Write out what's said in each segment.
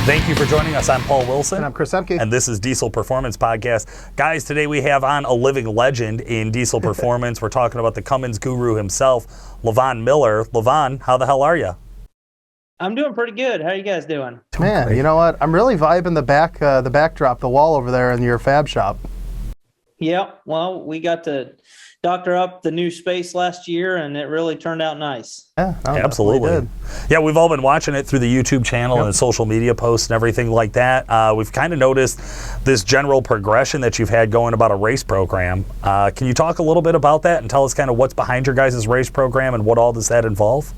Thank you for joining us. I'm Paul Wilson. And I'm Chris Emke. And this is Diesel Performance Podcast. Guys, today we have on a living legend in diesel performance. We're talking about the Cummins guru himself, Lavon Miller. Lavon, how the hell are you? I'm doing pretty good. How are you guys doing? Man, you know what? I'm really vibing the backdrop, the wall over there in your fab shop. Yeah, well, we got to doctor up the new space last year, and it really turned out nice. Yeah, absolutely. Yeah, we've all been watching it through the YouTube channel and social media posts and everything like that. We've kind of noticed this general progression that you've had going about a race program. Can you talk a little bit about that and tell us kind of what's behind your guys' race program and what all does that involve?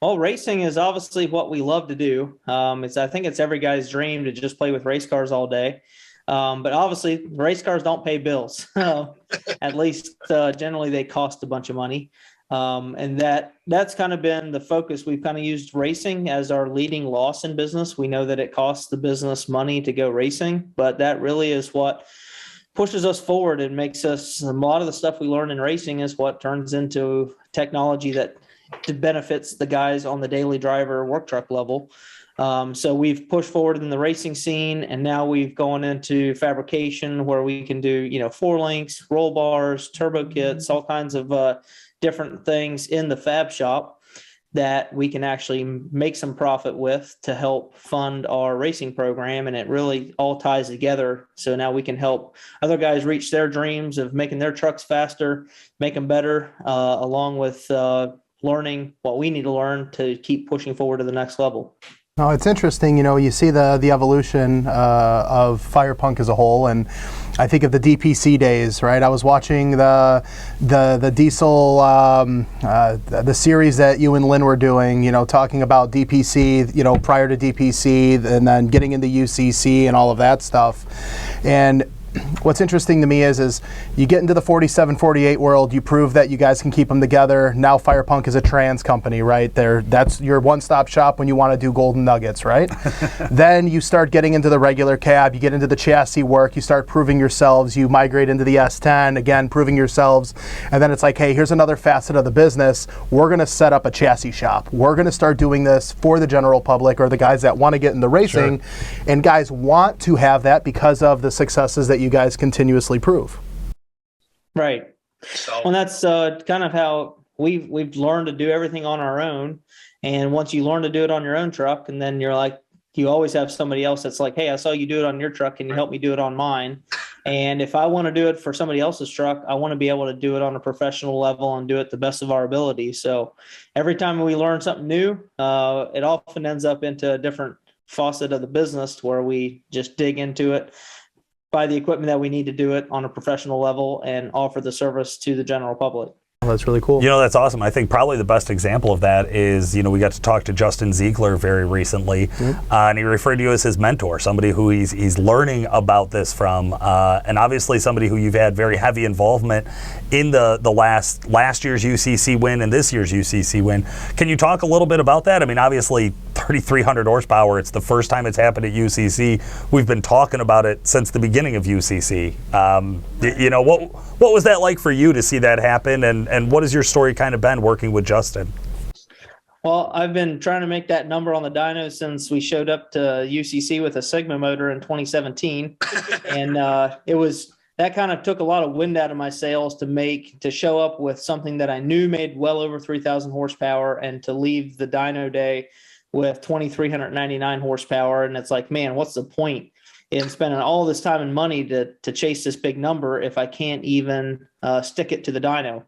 Well, racing is obviously what we love to do. I think it's every guy's dream to just play with race cars all day. But obviously, race cars don't pay bills. At least generally, they cost a bunch of money. And that's kind of been the focus. We've kind of used racing as our leading loss in business. We know that it costs the business money to go racing, but that really is what pushes us forward and makes us, a lot of the stuff we learn in racing is what turns into technology that benefits the guys on the daily driver work truck level. So we've pushed forward in the racing scene, and now we've gone into fabrication where we can do, 4 links, roll bars, turbo kits, all kinds of different things in the fab shop that we can actually make some profit with to help fund our racing program. And it really all ties together. So now we can help other guys reach their dreams of making their trucks faster, make them better, along with learning what we need to learn to keep pushing forward to the next level. No, it's interesting, you see the evolution of Firepunk as a whole, and I think of the DPC days, right? I was watching the diesel, the series that you and Lynn were doing, talking about DPC, prior to DPC, and then getting into UCC and all of that stuff. And what's interesting to me is you get into the 47-48 world, you prove that you guys can keep them together. Now Firepunk is a trans company, right? That's your one-stop shop when you want to do golden nuggets, right? Then you start getting into the regular cab, you get into the chassis work, you start proving yourselves, you migrate into the S10, again, proving yourselves, and then it's like, hey, here's another facet of the business. We're going to set up a chassis shop. We're going to start doing this for the general public or the guys that want to get into racing, and guys want to have that because of the successes that you guys continuously prove. Right. Well, that's kind of how we've learned to do everything on our own. And once you learn to do it on your own truck, and then you're like, you always have somebody else that's like, hey, I saw you do it on your truck. Can you help me do it on mine? And if I want to do it for somebody else's truck, I want to be able to do it on a professional level and do it the best of our ability. So every time we learn something new, it often ends up into a different facet of the business where we just dig into it, buy the equipment that we need to do it on a professional level, and offer the service to the general public. Oh, that's really cool. That's awesome. I think probably the best example of that is, we got to talk to Justin Zeigler very recently, and he referred to you as his mentor, somebody who he's learning about this from, and obviously somebody who you've had very heavy involvement in the last year's UCC win and this year's UCC win. Can you talk a little bit about that? I mean, obviously 3,300 horsepower. It's the first time it's happened at UCC. We've been talking about it since the beginning of UCC. What was that like for you to see that happen, and what has your story kind of been working with Justin? Well, I've been trying to make that number on the dyno since we showed up to UCC with a Sigma motor in 2017. And that kind of took a lot of wind out of my sails to show up with something that I knew made well over 3,000 horsepower and to leave the dyno day with 2,399 horsepower. And it's like, man, what's the point in spending all this time and money to chase this big number if I can't even stick it to the dyno?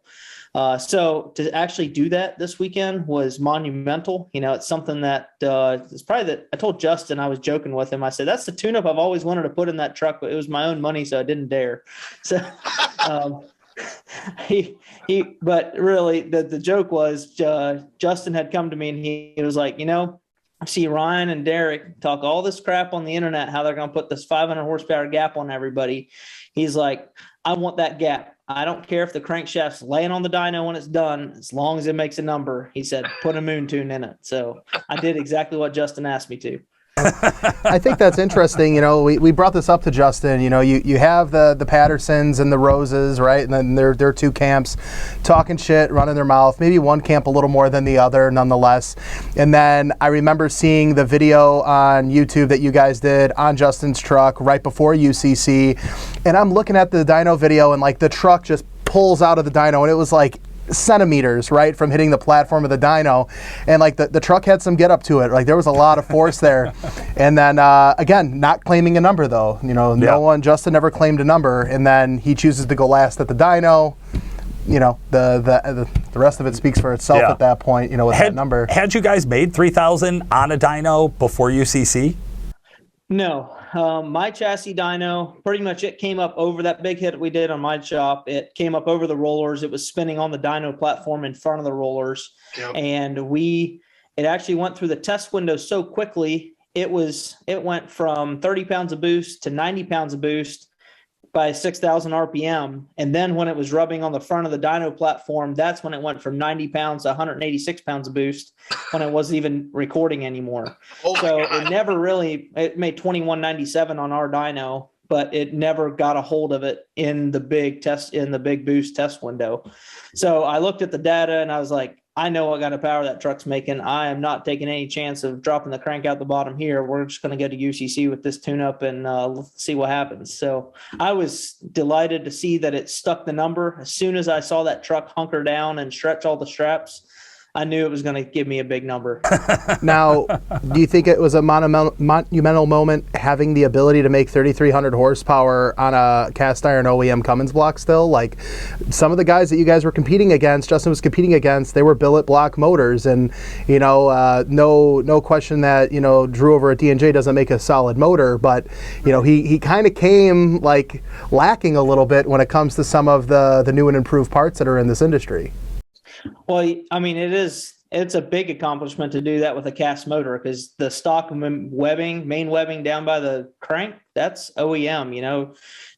So to actually do that this weekend was monumental. It's something that it's probably that I told Justin, I was joking with him. I said, that's the tune-up I've always wanted to put in that truck, but it was my own money, so I didn't dare. So but really the joke was Justin had come to me and he was like, I see Ryan and Derek talk all this crap on the internet, how they're going to put this 500 horsepower gap on everybody. He's like, I want that gap. I don't care if the crankshaft's laying on the dyno when it's done, as long as it makes a number. He said, put a moon tune in it. So I did exactly what Justin asked me to. I think that's interesting. You know, we brought this up to Justin. You know, you have the Pattersons and the Roses, right? And then they're two camps talking shit, running their mouth. Maybe one camp a little more than the other, nonetheless. And then I remember seeing the video on YouTube that you guys did on Justin's truck right before UCC. And I'm looking at the dyno video, and like the truck just pulls out of the dyno, and it was like centimeters, right, from hitting the platform of the dyno, and like the truck had some get up to it. Like there was a lot of force there. And then again, not claiming a number though. You know, no one, Justin never claimed a number, and then he chooses to go last at the dyno. You know, the rest of it speaks for itself at that point. You know, with that number. Had you guys made 3,000 on a dyno before UCC? No. My chassis dyno, pretty much it came up over that big hit we did on my shop. It came up over the rollers. It was spinning on the dyno platform in front of the rollers. Yep. And it actually went through the test window so quickly. It went from 30 pounds of boost to 90 pounds of boost by 6,000 RPM. And then when it was rubbing on the front of the dyno platform, that's when it went from 90 pounds to 186 pounds of boost when it wasn't even recording anymore. So it made 2197 on our dyno, but it never got a hold of it in the big boost test window. So I looked at the data and I was like, I know what kind of power that truck's making. I am not taking any chance of dropping the crank out the bottom here. We're just going to go to UCC with this tune-up and see what happens. So I was delighted to see that it stuck the number. As soon as I saw that truck hunker down and stretch all the straps, I knew it was going to give me a big number. Now, do you think it was a monumental moment having the ability to make 3,300 horsepower on a cast iron OEM Cummins block still? Like some of the guys that you guys were competing against, Justin was competing against, they were billet block motors, and you know, no question that, you know, Drew over at D&J doesn't make a solid motor, but you know, he kind of came like lacking a little bit when it comes to some of the new and improved parts that are in this industry. Well, I mean, it's a big accomplishment to do that with a cast motor, because the stock main webbing down by the crank, that's OEM. You know,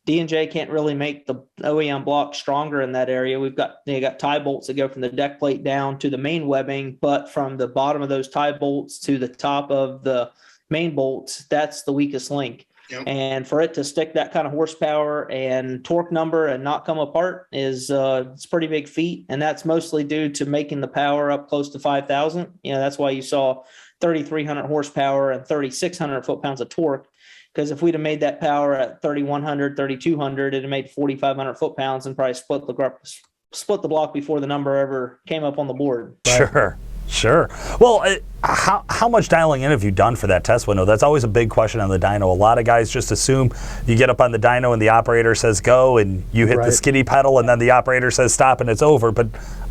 D&J can't really make the OEM block stronger in that area. They got tie bolts that go from the deck plate down to the main webbing, but from the bottom of those tie bolts to the top of the main bolts, that's the weakest link. Yep. And for it to stick that kind of horsepower and torque number and not come apart is it's a pretty big feat. And that's mostly due to making the power up close to 5,000. You know, that's why you saw 3,300 horsepower and 3,600 foot-pounds of torque. Because if we'd have made that power at 3,100, 3,200, it'd have made 4,500 foot-pounds and probably split the block before the number ever came up on the board. But, Sure. Well, how much dialing in have you done for that test window? That's always a big question on the dyno. A lot of guys just assume you get up on the dyno and the operator says go and you hit the skiddy pedal and then the operator says stop and it's over. But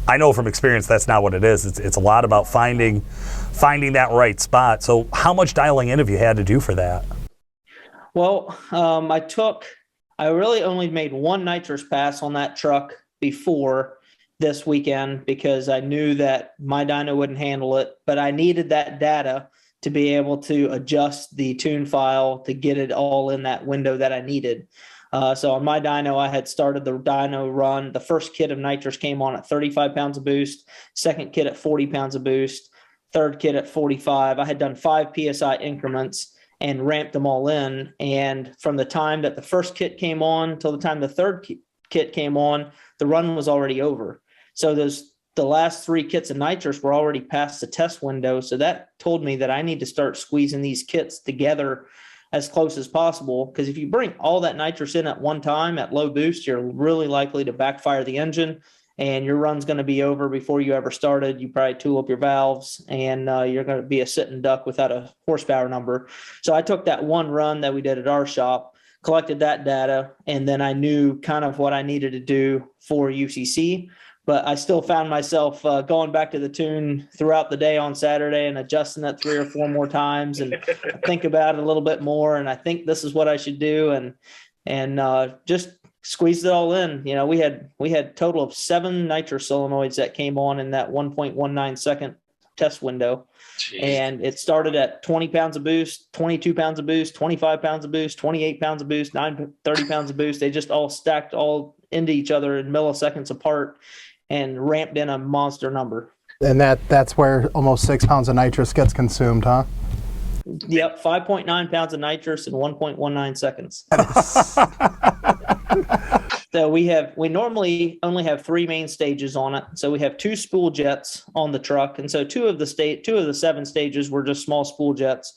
I know from experience that's not what it is. It's a lot about finding that right spot. So how much dialing in have you had to do for that? Well, I really only made one nitrous pass on that truck before this weekend because I knew that my dyno wouldn't handle it, but I needed that data to be able to adjust the tune file to get it all in that window that I needed. So on my dyno, I had started the dyno run. The first kit of nitrous came on at 35 pounds of boost, second kit at 40 pounds of boost, third kit at 45. I had done 5 PSI increments and ramped them all in. And from the time that the first kit came on till the time the third kit came on, the run was already over. So the last 3 kits of nitrous were already past the test window. So that told me that I need to start squeezing these kits together as close as possible. Because if you bring all that nitrous in at one time at low boost, you're really likely to backfire the engine and your run's going to be over before you ever started. You probably tool up your valves and you're going to be a sitting duck without a horsepower number. So I took that one run that we did at our shop, collected that data, and then I knew kind of what I needed to do for UCC. But I still found myself going back to the tune throughout the day on Saturday and adjusting it 3 or 4 more times and think about it a little bit more. And I think this is what I should do, and just squeezed it all in. You know, we had a total of 7 nitrous solenoids that came on in that 1.19 second test window. Jeez. And it started at 20 pounds of boost, 22 pounds of boost, 25 pounds of boost, 28 pounds of boost, 30 pounds of boost. They just all stacked all into each other in milliseconds apart and ramped in a monster number. And that's where almost 6 pounds of nitrous gets consumed, huh? Yep, 5.9 pounds of nitrous in 1.19 seconds. So we normally only have 3 main stages on it. So we have 2 spool jets on the truck, and so 2 of the 7 stages were just small spool jets.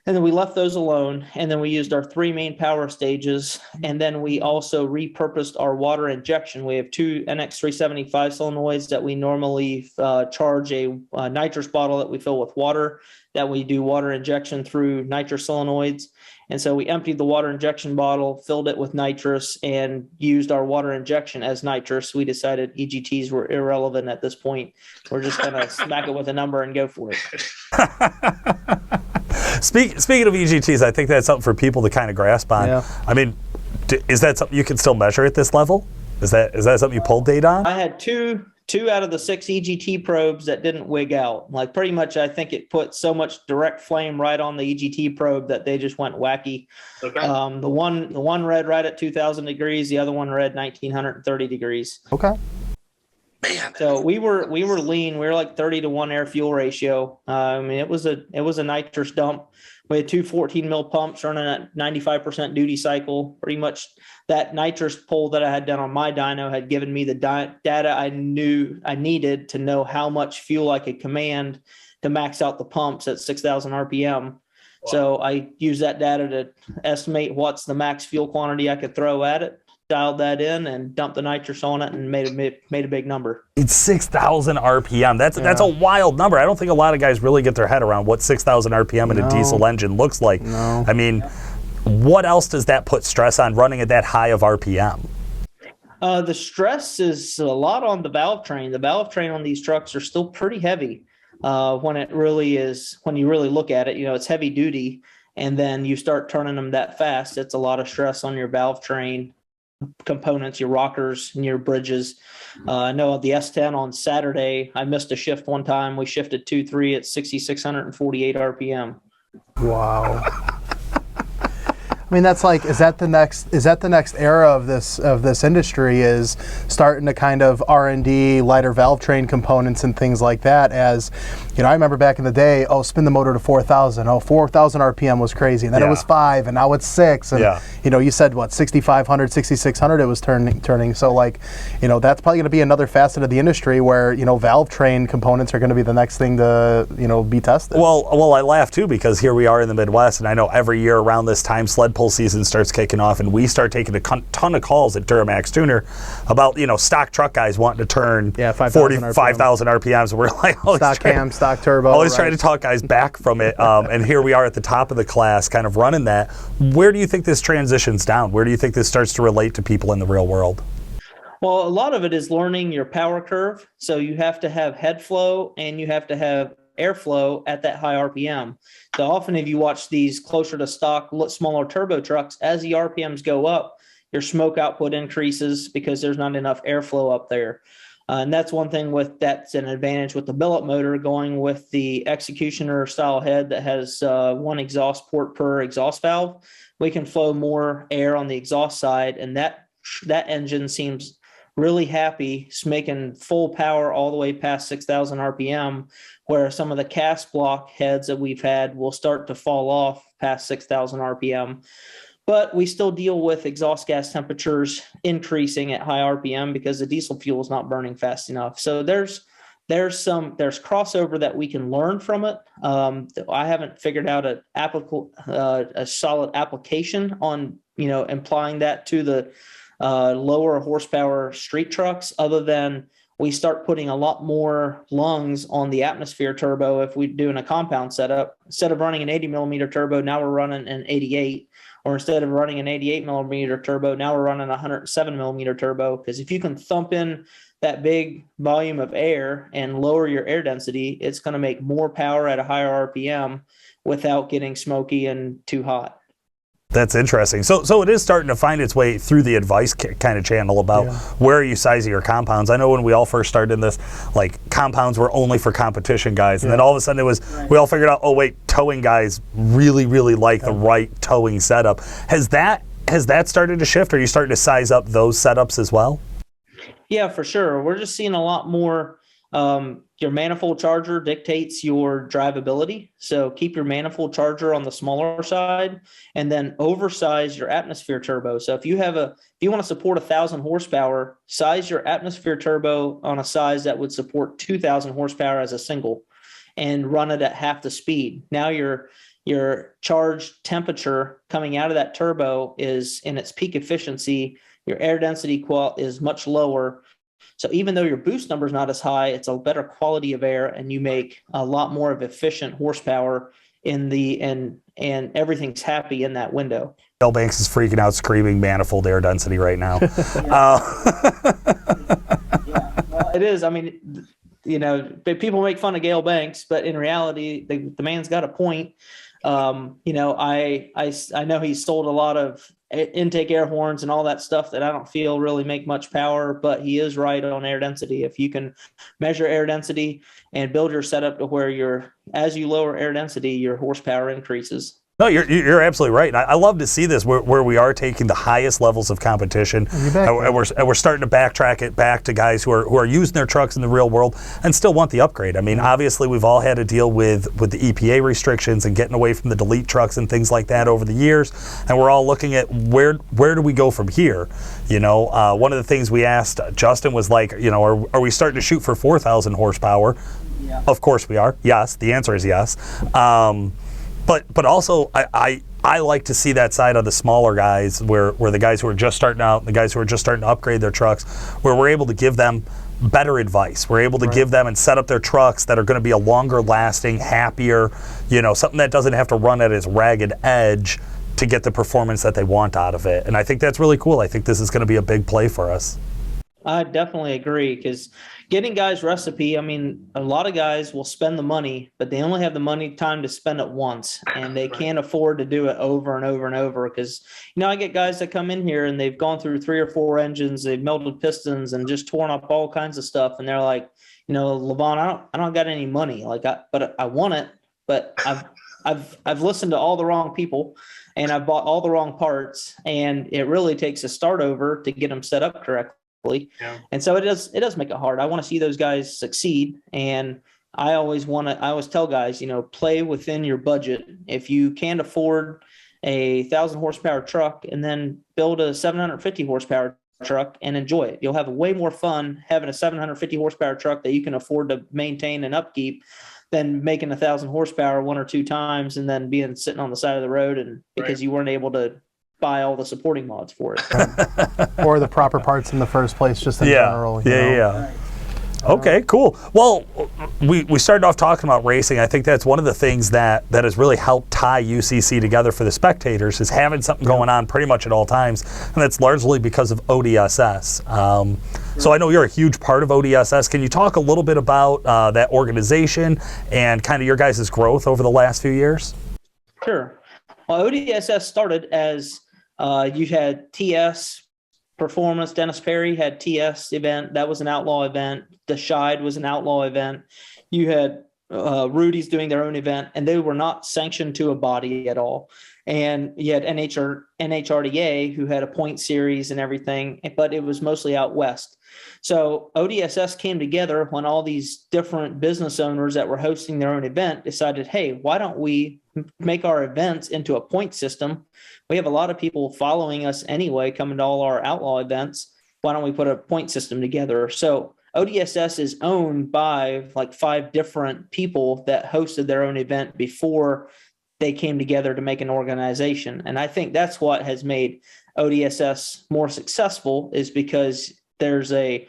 And then we left those alone, and then we used our 3 main power stages, and then we also repurposed our water injection. We have 2 NX375 solenoids that we normally charge a nitrous bottle that we fill with water, that we do water injection through nitrous solenoids. And so we emptied the water injection bottle, filled it with nitrous, and used our water injection as nitrous. We decided EGTs were irrelevant at this point. We're just going to smack it with a number and go for it. Speaking of EGTs, I think that's something for people to kind of grasp on. Yeah. I mean, is that something you can still measure at this level? Is that something you pulled data on? I had two out of the 6 EGT probes that didn't wig out. Like, pretty much, I think it put so much direct flame right on the EGT probe that they just went wacky. Okay. The one read right at 2,000 degrees. The other one read 1,930 degrees. Okay. Man. So we were lean. We were like 30-to-1 air fuel ratio. I mean, it was a nitrous dump. We had 2 14 mil pumps running at 95% duty cycle. Pretty much that nitrous pull that I had done on my dyno had given me the data I knew I needed to know how much fuel I could command to max out the pumps at 6,000 RPM. Wow. So I used that data to estimate what's the max fuel quantity I could throw at it, dialed that in, and dumped the nitrous on it, and made a big number. It's 6,000 RPM. That's a wild number. I don't think a lot of guys really get their head around what 6,000 RPM in a diesel engine looks like. No. I mean, what else does that put stress on running at that high of RPM? The stress is a lot on the valve train. The valve train on these trucks are still pretty heavy. When you really look at it, it's heavy duty, and then you start turning them that fast. It's a lot of stress on your valve train components, your rockers and your bridges. I know the S10 on Saturday, I missed a shift one time. We shifted 2-3 at 6,648 RPM. Wow. I mean, that's like, is that the next era of this industry, is starting to kind of R&D lighter valve train components and things like that? As I remember back in the day, spin the motor to 4,000. 4,000 RPM was crazy, and then it was 5, and now it's 6, and you said what, 6,500, 6,600 it was turning. So that's probably going to be another facet of the industry where valve train components are going to be the next thing to be tested. Well, I laugh too, because here we are in the Midwest, and I know every year around this time sled pull season starts kicking off, and we start taking a ton of calls at Duramax Tuner about stock truck guys wanting to turn 5,000 RPMs. And we're like, stock cam, stock turbo. Always trying to talk guys back from it, and here we are at the top of the class, kind of running that. Where do you think this transitions down? Where do you think this starts to relate to people in the real world? Well, a lot of it is learning your power curve. So you have to have head flow and you have to have airflow at that high RPM. So often if you watch these closer to stock, smaller turbo trucks, as the RPMs go up, your smoke output increases because there's not enough airflow up there. And that's one thing that's an advantage with the billet motor, going with the executioner style head that has one exhaust port per exhaust valve. We can flow more air on the exhaust side, and that engine seems really happy, making full power all the way past 6,000 RPM, where some of the cast block heads that we've had will start to fall off past 6,000 RPM. But we still deal with exhaust gas temperatures increasing at high RPM because the diesel fuel is not burning fast enough. So there's crossover that we can learn from it. I haven't figured out a solid application on applying that to the lower horsepower street trucks, other than we start putting a lot more lungs on the atmosphere turbo. If we're doing a compound setup, instead of running an 80 millimeter turbo, now we're running an 88. Or instead of running an 88 millimeter turbo, now we're running a 107 millimeter turbo. Because if you can thump in that big volume of air and lower your air density, it's going to make more power at a higher RPM without getting smoky and too hot. That's interesting. So it is starting to find its way through the advice kind of channel about where are you sizing your compounds. I know when we all first started in this, compounds were only for competition guys, and then all of a sudden we all figured out, towing guys really, really like the right towing setup. Has that started to shift? Are you starting to size up those setups as well? Yeah, for sure. We're just seeing a lot more Your manifold charger dictates your drivability. So keep your manifold charger on the smaller side, and then oversize your atmosphere turbo. So if you want to support 1,000 horsepower, size your atmosphere turbo on a size that would support 2,000 horsepower as a single, and run it at half the speed. Now your charge temperature coming out of that turbo is in its peak efficiency. Your air density is much lower. So even though your boost number is not as high, it's a better quality of air, and you make a lot more of efficient horsepower and everything's happy in that window. Bill Banks is freaking out, screaming manifold air density right now. Yeah, well, it is. I mean, people make fun of Gale Banks, but in reality, the man's got a point. I know he's sold a lot of intake air horns and all that stuff that I don't feel really make much power, but he is right on air density. If you can measure air density and build your setup to where as you lower air density, your horsepower increases. No, you're absolutely right. And I love to see this where we are taking the highest levels of competition, and we're starting to backtrack it back to guys who are using their trucks in the real world and still want the upgrade. I mean, obviously we've all had to deal with the EPA restrictions and getting away from the delete trucks and things like that over the years, and we're all looking at where do we go from here? One of the things we asked Justin was like, are we starting to shoot for 4,000 horsepower? Yeah. Of course we are. Yes, the answer is yes. But also, I like to see that side of the smaller guys where the guys who are just starting out, the guys who are just starting to upgrade their trucks, where we're able to give them better advice. We're able to give them and set up their trucks that are going to be a longer lasting, happier, something that doesn't have to run at its ragged edge to get the performance that they want out of it. And I think that's really cool. I think this is going to be a big play for us. I definitely agree, because getting guys recipe, I mean, a lot of guys will spend the money, but they only have the time to spend it once, and they can't afford to do it over and over and over. Because, I get guys that come in here and they've gone through 3 or 4 engines, they've melted pistons and just torn up all kinds of stuff. And they're like, Lavon, I don't got any money. But I want it, but I've listened to all the wrong people and I've bought all the wrong parts, and it really takes a start over to get them set up correctly. Yeah. And so it does make it hard. I want to see those guys succeed. And I always tell guys, play within your budget. If you can't afford a 1,000 horsepower truck, and then build a 750 horsepower truck and enjoy it. You'll have way more fun having a 750 horsepower truck that you can afford to maintain and upkeep than making 1,000 horsepower 1 or 2 times and then sitting on the side of the road and because you weren't able to buy all the supporting mods for it. Or the proper parts in the first place, just in general. Yeah. Okay, cool. Well, we started off talking about racing. I think that's one of the things that has really helped tie UCC together for the spectators, is having something going on pretty much at all times, and that's largely because of ODSS. So I know you're a huge part of ODSS. Can you talk a little bit about that organization and kind of your guys' growth over the last few years? Sure. Well, ODSS started as you had TS Performance. Dennis Perry had TS event. That was an outlaw event. The Shide was an outlaw event. You had Rudy's doing their own event, and they were not sanctioned to a body at all. And you had NHRDA, who had a point series and everything, but it was mostly out west. So ODSS came together when all these different business owners that were hosting their own event decided, hey, why don't we make our events into a point system? We have a lot of people following us anyway, coming to all our outlaw events. Why don't we put a point system together? So ODSS is owned by like 5 different people that hosted their own event before they came together to make an organization. And I think that's what has made ODSS more successful, is because there's a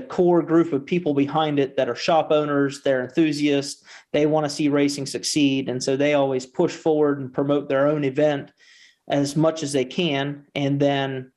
core group of people behind it that are shop owners, they're enthusiasts, they want to see racing succeed. And so they always push forward and promote their own event as much as they can. And then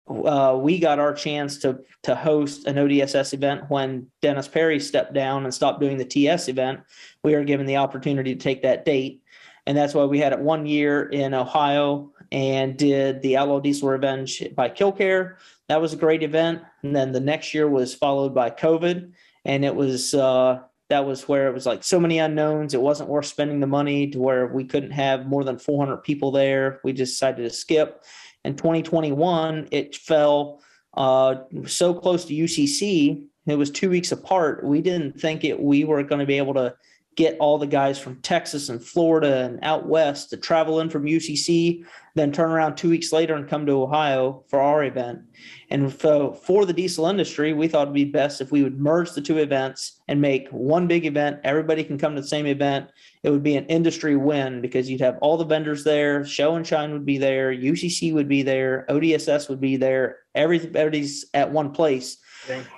we got our chance to host an ODSS event when Dennis Perry stepped down and stopped doing the TS event. We were given the opportunity to take that date. And that's why we had it 1 year in Ohio and did the Outlaw Diesel Revenge by Killcare. That was a great event. And then the next year was followed by COVID. And it was that was where it was like so many unknowns. It wasn't worth spending the money to where we couldn't have more than 400 people there. We just decided to skip. In 2021, it fell so close to UCC it was 2 weeks apart. We didn't think we were going to be able to get all the guys from Texas and Florida and out west to travel in from UCC, then turn around 2 weeks later and come to Ohio for our event. And so for the diesel industry, we thought it'd be best if we would merge the two events and make one big event. Everybody can come to the same event. It would be an industry win because you'd have all the vendors there. Show and Shine would be there. UCC would be there. ODSS would be there. Everybody's at one place.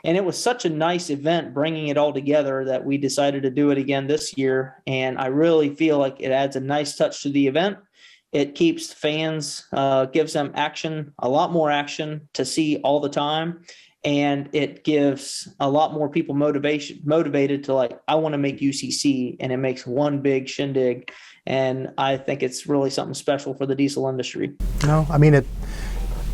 And it was such a nice event, bringing it all together, that we decided to do it again this year. And I really feel like it adds a nice touch to the event. It keeps fans, gives them action, a lot more action to see all the time. And it gives a lot more people motivated to, like, I want to make UCC, and it makes one big shindig. And I think it's really something special for the diesel industry. No, I mean,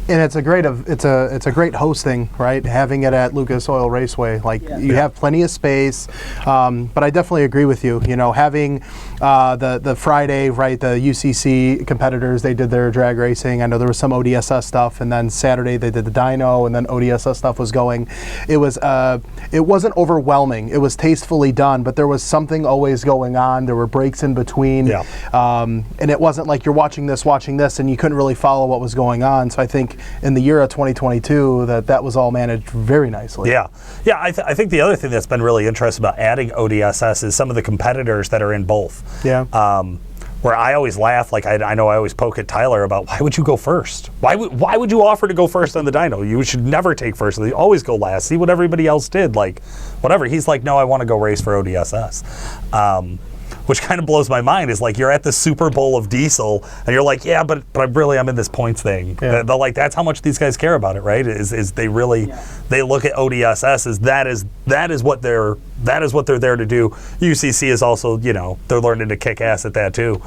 and it's a great hosting, right? Having it at Lucas Oil Raceway, you have plenty of space. But I definitely agree with you. You know, having the Friday, right? The UCC competitors, they did their drag racing. I know there was some ODSS stuff, and then Saturday they did the dyno, and then ODSS stuff was going. It wasn't overwhelming. It was tastefully done, but there was something always going on. There were breaks in between, and it wasn't like you're watching this, and you couldn't really follow what was going on. So I think in the year of 2022 that was all managed very nicely. I think the other thing that's been really interesting about adding ODSS is some of the competitors that are in both. Where I always laugh, like I know I always poke at Tyler about, why would you go first? Why would you offer to go first on the dyno? You should never take first. You always go last. See what everybody else did, like whatever. He's like, no, I want to go race for ODSS. Which kind of blows my mind, is like, you're at the Super Bowl of diesel and you're like, yeah, but I'm in this points thing. They're like, that's how much these guys care about it, right? Is they really they look at ODSS as that is what they're there to do. UCC is also, they're learning to kick ass at that too.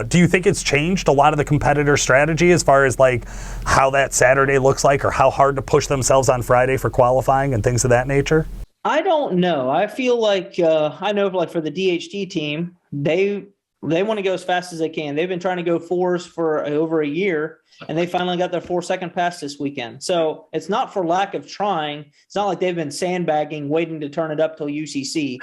Do you think it's changed a lot of the competitor strategy as far as like how that Saturday looks like, or how hard to push themselves on Friday for qualifying and things of that nature? I don't know. I feel like I know, like, for the DHT team, they want to go as fast as they can. They've been trying to go fours for over a year, and they finally got their 4-second pass this weekend. So it's not for lack of trying. It's not like they've been sandbagging, waiting to turn it up till UCC.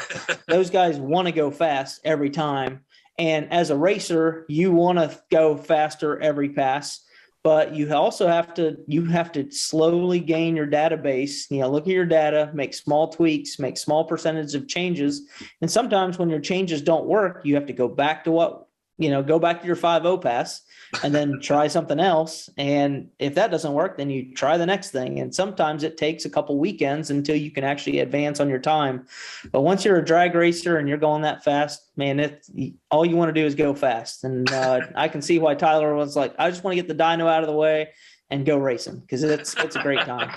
Those guys want to go fast every time. And as a racer, you want to go faster every pass. But you also have to slowly gain your database. Look at your data, make small tweaks, make small percentage of changes. And sometimes when your changes don't work, you have to go back to go back to your 5.0 pass and then try something else. And if that doesn't work, then you try the next thing. And sometimes it takes a couple weekends until you can actually advance on your time. But once you're a drag racer and you're going that fast, man, all you want to do is go fast. And I can see why Tyler was like, I just want to get the dyno out of the way and go racing, because it's a great time.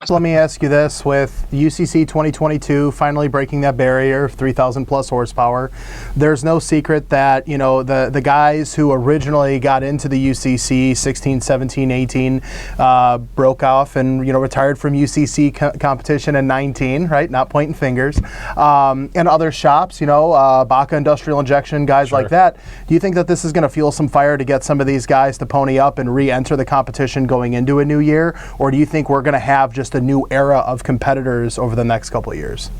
So let me ask you this: with UCC 2022 finally breaking that barrier of 3,000 plus horsepower, there's no secret that the guys who originally got into the UCC 16, 17, 18 broke off and retired from UCC competition in 19, right? Not pointing fingers. And other shops, Baca Industrial Injection, guys like that. Do you think that this is going to fuel some fire to get some of these guys to pony up and re-enter the competition going into a new year, or do you think we're going to have just a new era of competitors over the next couple of years?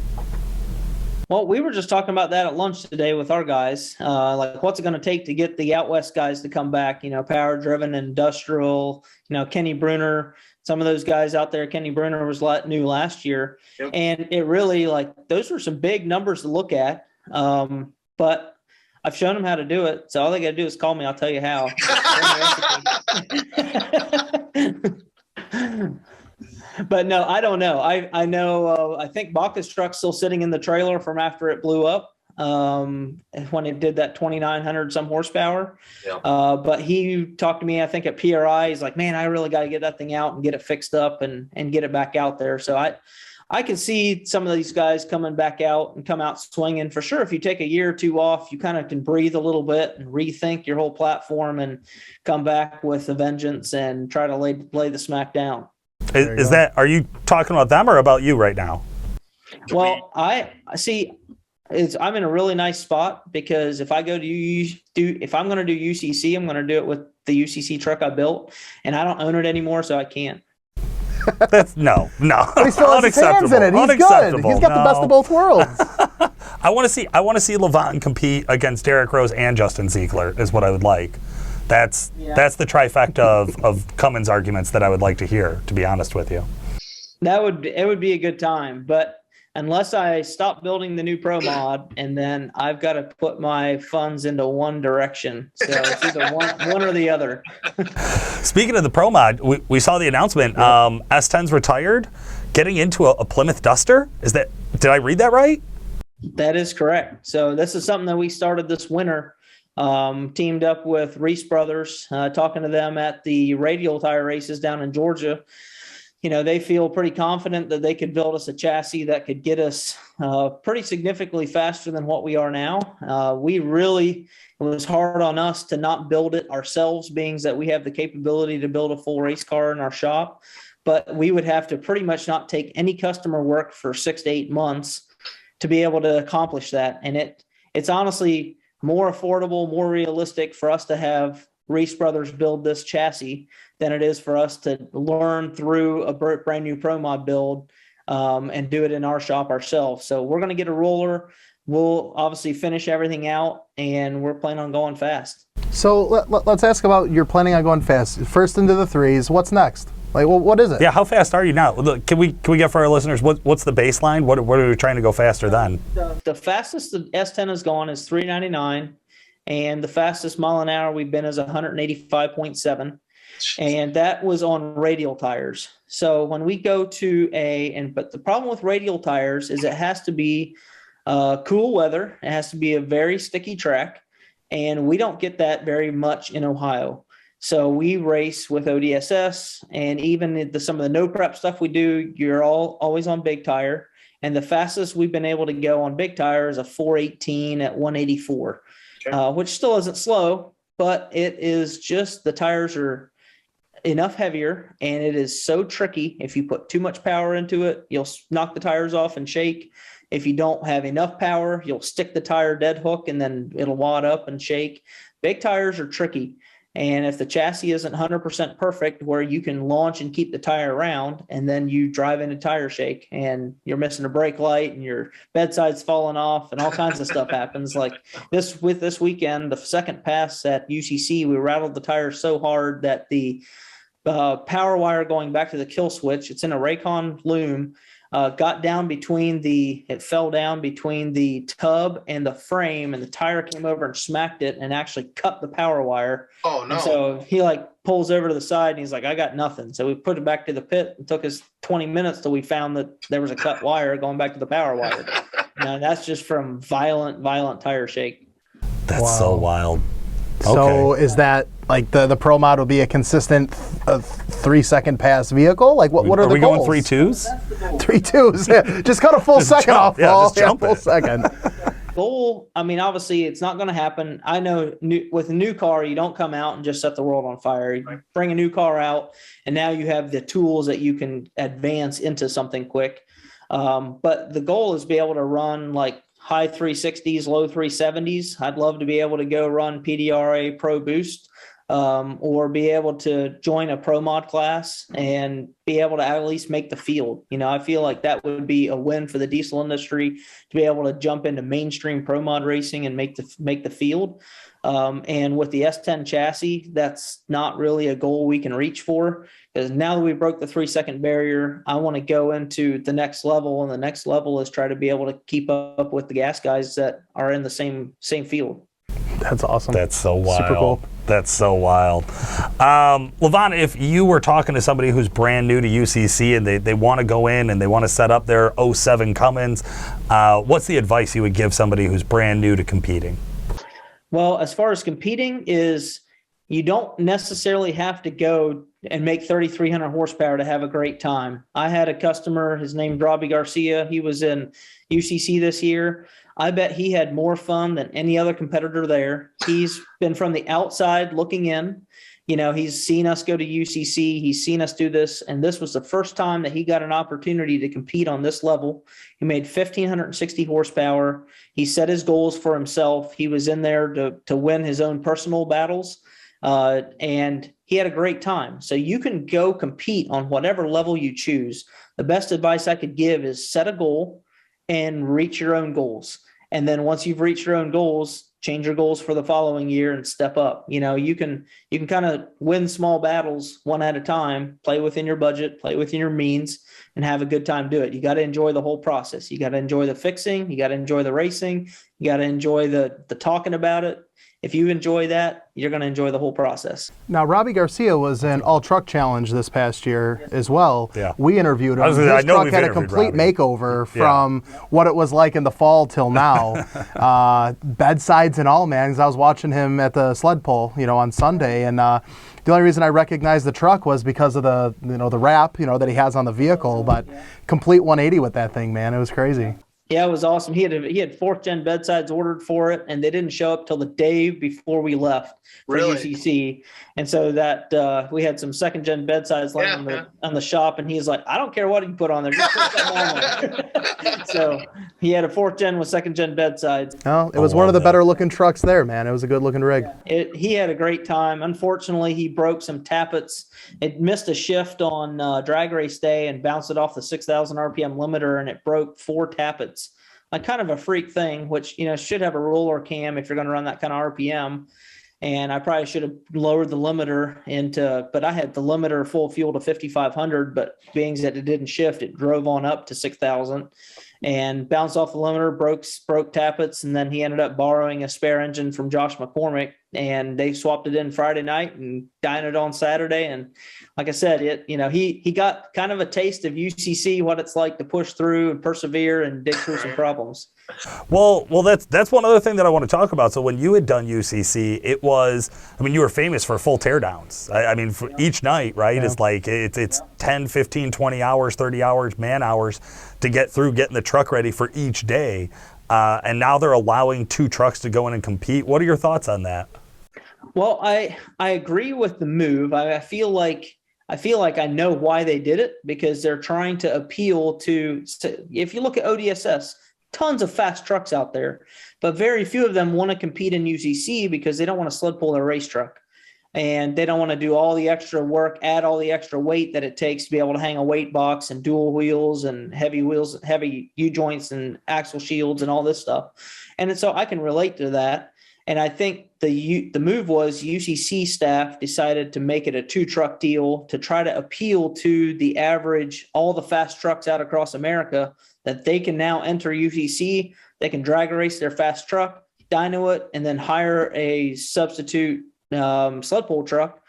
Well, we were just talking about that at lunch today with our guys. Like, what's it going to take to get the out west guys to come back? Power driven, industrial. Kenny Bruner. Some of those guys out there. Kenny Bruner was new last year, and it really, those were some big numbers to look at. But I've shown them how to do it, so all they got to do is call me. I'll tell you how. But no, I don't know. I know. I think Baca's truck's still sitting in the trailer from after it blew up. When it did that 2,900 some horsepower. But he talked to me, I think, at PRI. He's like, man, I really got to get that thing out and get it fixed up and get it back out there. So I can see some of these guys coming back out and come out swinging for sure. If you take a year or two off, you kind of can breathe a little bit and rethink your whole platform and come back with a vengeance and try to lay the smack down. Are you talking about them or about you right now? Well, I see. I'm in a really nice spot because if I go if I'm going to do UCC, I'm going to do it with the UCC truck I built, and I don't own it anymore, so I can't. That's no. But he still has his hands in it. He's good. He's got the best of both worlds. I want to see Lavon compete against Derek Rose and Justin Zeigler is what I would like. That's the trifecta of Cummins arguments that I would like to hear, to be honest with you. It would be a good time, but unless I stop building the new Pro Mod, and then I've got to put my funds into one direction. So it's either one or the other. Speaking of the Pro Mod, we saw the announcement. S10's retired, getting into a Plymouth Duster. Did I read that right? That is correct. So this is something that we started this winter. Teamed up with Reese Brothers, talking to them at the radial tire races down in Georgia. They feel pretty confident that they could build us a chassis that could get us pretty significantly faster than what we are now. It was hard on us to not build it ourselves, being that we have the capability to build a full race car in our shop, but we would have to pretty much not take any customer work for 6 to 8 months to be able to accomplish that. And it's honestly more affordable, more realistic for us to have Reese Brothers build this chassis than it is for us to learn through a brand new Pro Mod build and do it in our shop ourselves. So we're going to get a roller. We'll obviously finish everything out, and we're planning on going fast. So let's ask about you're planning on going fast. First into the threes. What's next? What is it? Yeah, how fast are you now? Can we get for our listeners, what's the baseline? What are we trying to go faster than? The fastest the S10 has gone is 399, and the fastest mile an hour we've been is 185.7, and that was on radial tires. So when we go to but the problem with radial tires is it has to be cool weather. It has to be a very sticky track, and we don't get that very much in Ohio. So we race with ODSS, and even some of the no prep stuff we do, you're always on big tire. And the fastest we've been able to go on big tire is a 418 at 184, which still isn't slow, but it is just the tires are enough heavier, and it is so tricky. If you put too much power into it, you'll knock the tires off and shake. If you don't have enough power, you'll stick the tire dead hook, and then it'll wad up and shake. Big tires are tricky. And if the chassis isn't 100% perfect, where you can launch and keep the tire around, and then you drive into tire shake and you're missing a brake light and your bedside's falling off and all kinds of stuff happens. Like this weekend, the second pass at UCC, we rattled the tires so hard that the power wire going back to the kill switch, it's in a Raycon loom, got down it fell down between the tub and the frame, and the tire came over and smacked it and actually cut the power wire. Oh no. And so he pulls over to the side and he's like, I got nothing. So we put it back to the pit. It took us 20 minutes till we found that there was a cut wire going back to the power wire. Now that's just from violent tire shake. That's so wild. So is that the Pro Mod will be a consistent 3-second pass vehicle? What are the goals? Are we going 3.2s? 3.2s, yeah. Just cut a full second off. Just jump full second. Goal, obviously it's not going to happen. I know with a new car, you don't come out and just set the world on fire. You bring a new car out, and now you have the tools that you can advance into something quick. But the goal is to be able to run high 360s, low 370s. I'd love to be able to go run PDRA Pro Boost, or be able to join a Pro Mod class and be able to at least make the field. I feel like that would be a win for the diesel industry to be able to jump into mainstream Pro Mod racing and make the field. And with the S10 chassis, that's not really a goal we can reach for, because now that we broke the 3-second barrier, I want to go into the next level, and the next level is try to be able to keep up with the gas guys that are in the same field. That's awesome. That's so wild. Super cool. That's so wild. Lavon, if you were talking to somebody who's brand new to UCC and they want to go in and they want to set up their 07 Cummins, what's the advice you would give somebody who's brand new to competing? Well, as far as competing is, you don't necessarily have to go and make 3,300 horsepower to have a great time. I had a customer, his name Robbie Garcia. He was in UCC this year. I bet he had more fun than any other competitor there. He's been from the outside looking in. He's seen us go to UCC. He's seen us do this. And this was the first time that he got an opportunity to compete on this level. He made 1,560 horsepower. He set his goals for himself. He was in there to win his own personal battles. And he had a great time. So you can go compete on whatever level you choose. The best advice I could give is set a goal and reach your own goals. And then once you've reached your own goals, change your goals for the following year and step up. You can kind of win small battles one at a time, play within your budget, play within your means, and have a good time do it. You got to enjoy the whole process. You got to enjoy the fixing. You got to enjoy the racing. You got to enjoy the talking about it. If you enjoy that, you're going to enjoy the whole process. Now, Robbie Garcia was in All Truck Challenge this past year as well. Yeah. We interviewed him. His truck had a complete makeover from what it was like in the fall till now. Bedsides and all, man, because I was watching him at the sled pull, on Sunday. And the only reason I recognized the truck was because of the wrap, that he has on the vehicle. But complete 180 with that thing, man. It was crazy. Yeah, it was awesome. He had fourth gen bedsides ordered for it, and they didn't show up till the day before we left for UCC. And so that we had some second gen bedsides on the shop, and he's like, "I don't care what you put on there, just put something on there." So he had a fourth gen with second gen bedsides. Oh, it was one of the better looking trucks there, man. It was a good looking rig. He had a great time. Unfortunately, he broke some tappets. It missed a shift on drag race day and bounced it off the 6,000 RPM limiter, and it broke 4 tappets. Like kind of a freak thing, which, should have a roller cam if you're going to run that kind of RPM. And I probably should have lowered the limiter but I had the limiter full fuel to 5,500, but being that it didn't shift, it drove on up to 6,000 and bounced off the limiter, broke tappets. And then he ended up borrowing a spare engine from Josh McCormick, and they swapped it in Friday night and dyed it on Saturday. And like I said, he got kind of a taste of UCC, what it's like to push through and persevere and dig through some problems. Well, that's one other thing that I want to talk about. So when you had done UCC, it was, you were famous for full teardowns. For each night, right? Yeah. It's like it's 10, 15, 20 hours, 30 hours, man hours to get through getting the truck ready for each day. And now they're allowing 2 trucks to go in and compete. What are your thoughts on that? Well, I agree with the move. I feel like I know why they did it, because they're trying to appeal to if you look at ODSS, tons of fast trucks out there, but very few of them want to compete in UCC because they don't want to sled pull their race truck, and they don't want to do all the extra work, add all the extra weight that it takes to be able to hang a weight box and dual wheels and heavy U-joints and axle shields and all this stuff. And so I can relate to that. And I think the move was UCC staff decided to make it a 2-truck deal to try to appeal to the average, all the fast trucks out across America, that they can now enter UCC. They can drag race their fast truck, dyno it, and then hire a substitute sled pull truck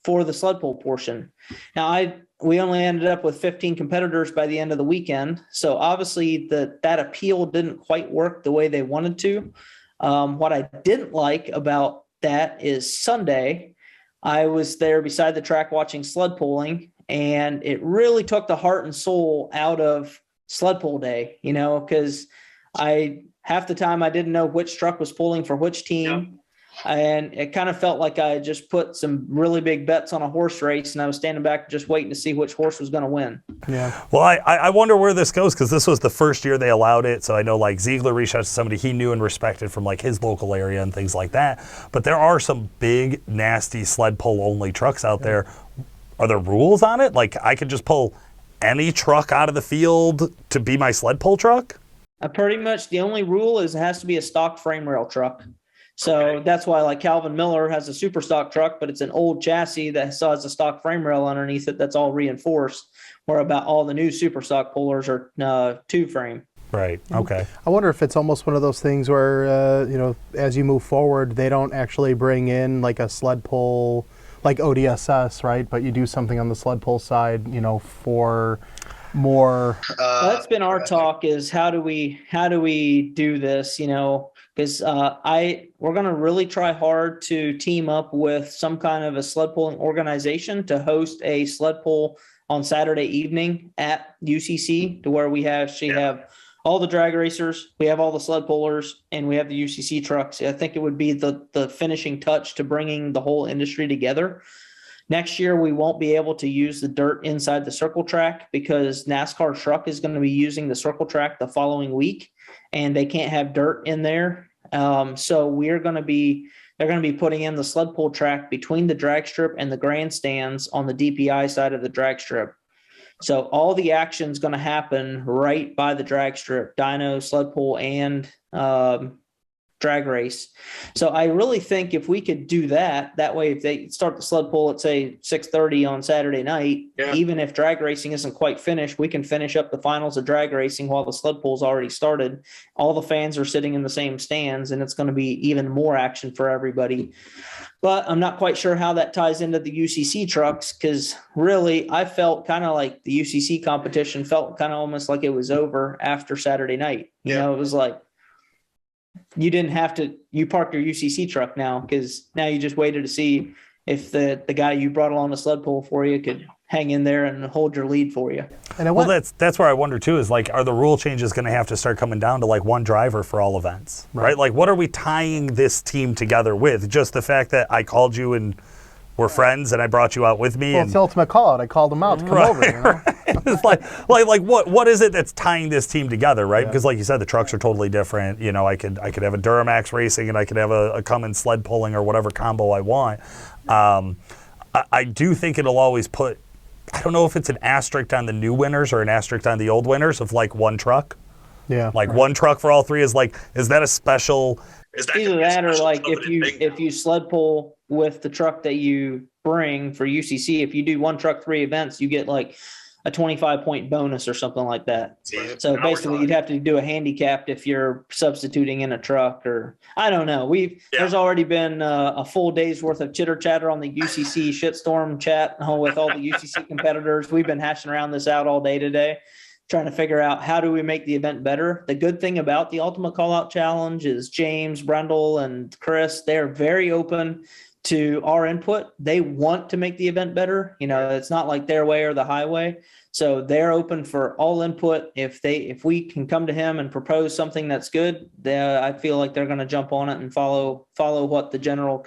for the sled pull portion. Now, we only ended up with 15 competitors by the end of the weekend. So obviously that appeal didn't quite work the way they wanted to. What I didn't like about that is Sunday, I was there beside the track watching sled pulling, and it really took the heart and soul out of sled pull day, because half the time I didn't know which truck was pulling for which team. Yep. And it kind of felt like I just put some really big bets on a horse race, and I was standing back just waiting to see which horse was going to win. Yeah. Well, I wonder where this goes, because this was the first year they allowed it. So I know Zeigler reached out to somebody he knew and respected from his local area and things like that. But there are some big, nasty sled pull only trucks out there. Are there rules on it? I could just pull any truck out of the field to be my sled pull truck? Pretty much the only rule is it has to be a stock frame rail truck. So that's why Calvin Miller has a super stock truck, but it's an old chassis that still has a stock frame rail underneath it that's all reinforced, where about all the new super stock pullers are 2-frame. Right. Okay. I wonder if it's almost one of those things where, as you move forward, they don't actually bring in a sled pull like ODSS, right? But you do something on the sled pull side, for more. That's been our talk, is how do we do this, because we're going to really try hard to team up with some kind of a sled pulling organization to host a sled pull on Saturday evening at UCC, to where we have all the drag racers, we have all the sled pullers, and we have the UCC trucks. I think it would be the finishing touch to bringing the whole industry together. Next year, we won't be able to use the dirt inside the circle track, because NASCAR truck is going to be using the circle track the following week, and they can't have dirt in there. So they're going they're going to be putting in the sled pull track between the drag strip and the grandstands on the DPI side of the drag strip. So all the action is going to happen right by the drag strip, dyno, sled pull, and drag race. So I really think if we could do that way, if they start the sled pull at say 6:30 on Saturday night, even if drag racing isn't quite finished, we can finish up the finals of drag racing while the sled pull's already started. All the fans are sitting in the same stands, and it's going to be even more action for everybody. But I'm not quite sure how that ties into the UCC trucks, because really I felt kind of like the UCC competition felt kind of almost like it was over after Saturday night. You know, it was like, you didn't have to, you parked your UCC truck now, because now you just waited to see if the guy you brought along the sled pull for you could hang in there and hold your lead for you. And well, that's where I wonder too, is like, are the rule changes going to have to start coming down to like one driver for all events, right? Like, what are we tying this team together with? Just the fact that I called you and we're friends and I brought you out with me. Well, it's the ultimate call out. I called him out to come over. You know? It's like what is it that's tying this team together, right? Because like you said, the trucks are totally different. You know, I could have a Duramax racing and I could have a Cummins sled pulling or whatever combo I want. I do think it'll always put, I don't know if it's an asterisk on the new winners or an asterisk on the old winners of like one truck. Yeah. Like one truck for all three is like, is that a special? Either that or like if you sled pull with the truck that you bring for UCC, if you do one truck, 3 events, you get like a 25-point bonus or something like that. So basically you'd have to do a handicapped if you're substituting in a truck, or I don't know. There's already been a full day's worth of chitter chatter on the UCC shitstorm chat with all the UCC competitors. We've been hashing around this out all day today, trying to figure out how do we make the event better. The good thing about the Ultimate Callout Challenge is James, Brendel, and Chris, they're very open to our input. They want to make the event better. You know, it's not like their way or the highway. So they're open for all input. If we can come to him and propose something that's good, I feel like they're going to jump on it and follow what the general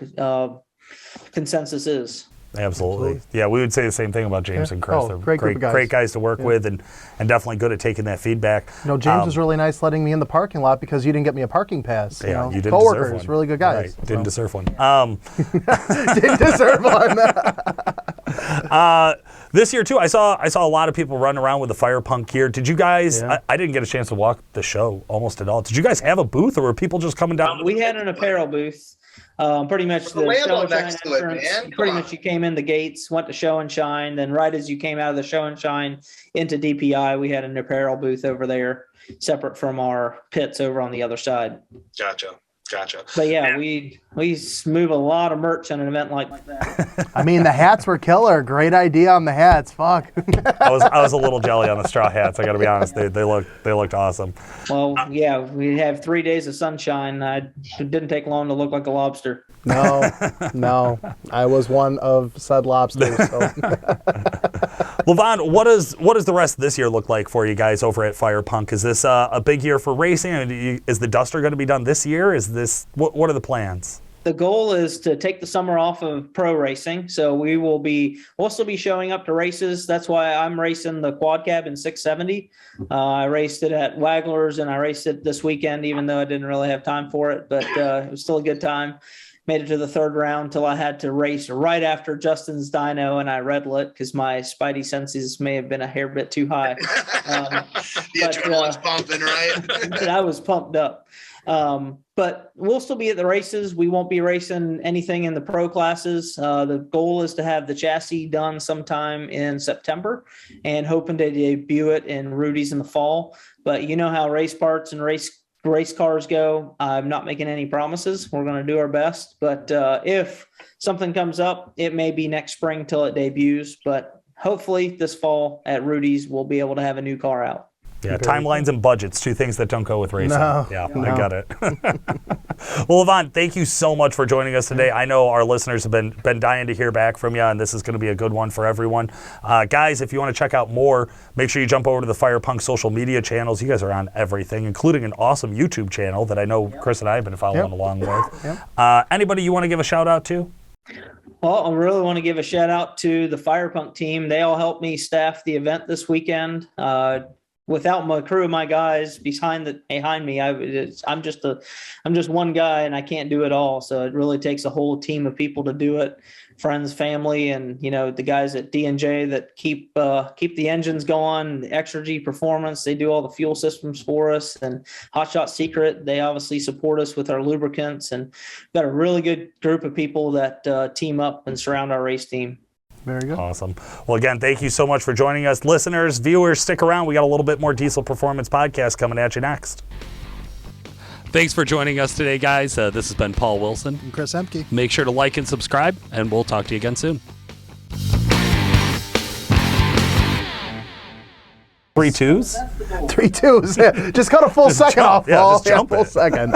consensus is. Absolutely. Yeah, we would say the same thing about James and Chris. They're great guys to work with, and definitely good at taking that feedback. No, James was really nice letting me in the parking lot because you didn't get me a parking pass. Yeah, you didn't Coworkers, deserve one. Really good guys. Right. Didn't deserve one. Didn't deserve one. This year too, I saw a lot of people running around with the Firepunk gear. Did you guys? I didn't get a chance to walk the show almost at all. Did you guys have a booth, or were people just coming down? We had an apparel booth. Pretty much the show and shine entrance. Pretty much you came in the gates, went to show and shine, then right as you came out of the show and shine into DPI, we had an apparel booth over there, separate from our pits over on the other side. Gotcha. But yeah, we move a lot of merch on an event like that. I mean, the hats were killer. Great idea on the hats. Fuck. I was a little jelly on the straw hats. I got to be honest. They looked awesome. Well, yeah, we have 3 days of sunshine. It didn't take long to look like a lobster. No, I was one of said lobsters. So. Lavon, what does the rest of this year look like for you guys over at Firepunk? Is this a big year for racing? Is the Duster going to be done this year? What are the plans? The goal is to take the summer off of pro racing. So we'll still be showing up to races. That's why I'm racing the quad cab in 670. I raced it at Wagler's and I raced it this weekend, even though I didn't really have time for it, but it was still a good time. Made it to the 3rd round till I had to race right after Justin's dyno, and I red lit because my spidey senses may have been a hair bit too high. The adrenaline's pumping, right? But I was pumped up. But we'll still be at the races. We won't be racing anything in the pro classes. The goal is to have the chassis done sometime in September and hoping to debut it in Rudy's in the fall. But you know how race parts and race cars go. I'm not making any promises. We're going to do our best. But if something comes up, it may be next spring till it debuts. But hopefully this fall at Rudy's, we'll be able to have a new car out. Yeah, timelines and budgets, 2 things that don't go with racing. No, I got it. Well, Lavon, thank you so much for joining us today. I know our listeners have been dying to hear back from you, and this is going to be a good one for everyone. Guys, if you want to check out more, make sure you jump over to the Firepunk social media channels. You guys are on everything, including an awesome YouTube channel that I know Chris and I have been following along with. Anybody you want to give a shout out to? Well, I really want to give a shout out to the Firepunk team. They all helped me staff the event this weekend. without my crew, my guys behind me, I'm just one guy and I can't do it all. So it really takes a whole team of people to do it. Friends, family, and the guys at D&J that keep the engines going, the Extra G Performance, they do all the fuel systems for us, and Hot Shot Secret, they obviously support us with our lubricants, and we've got a really good group of people that team up and surround our race team. Very good. Awesome. Well, again, thank you so much for joining us. Listeners, viewers, stick around. We got a little bit more Diesel Performance Podcast coming at you next. Thanks for joining us today, guys. This has been Paul Wilson. And Chris Emke. Make sure to like and subscribe, and we'll talk to you again soon. 3 2s? 3 2s. Just cut a full second jump. off, Yeah, Paul. just jump full it. second.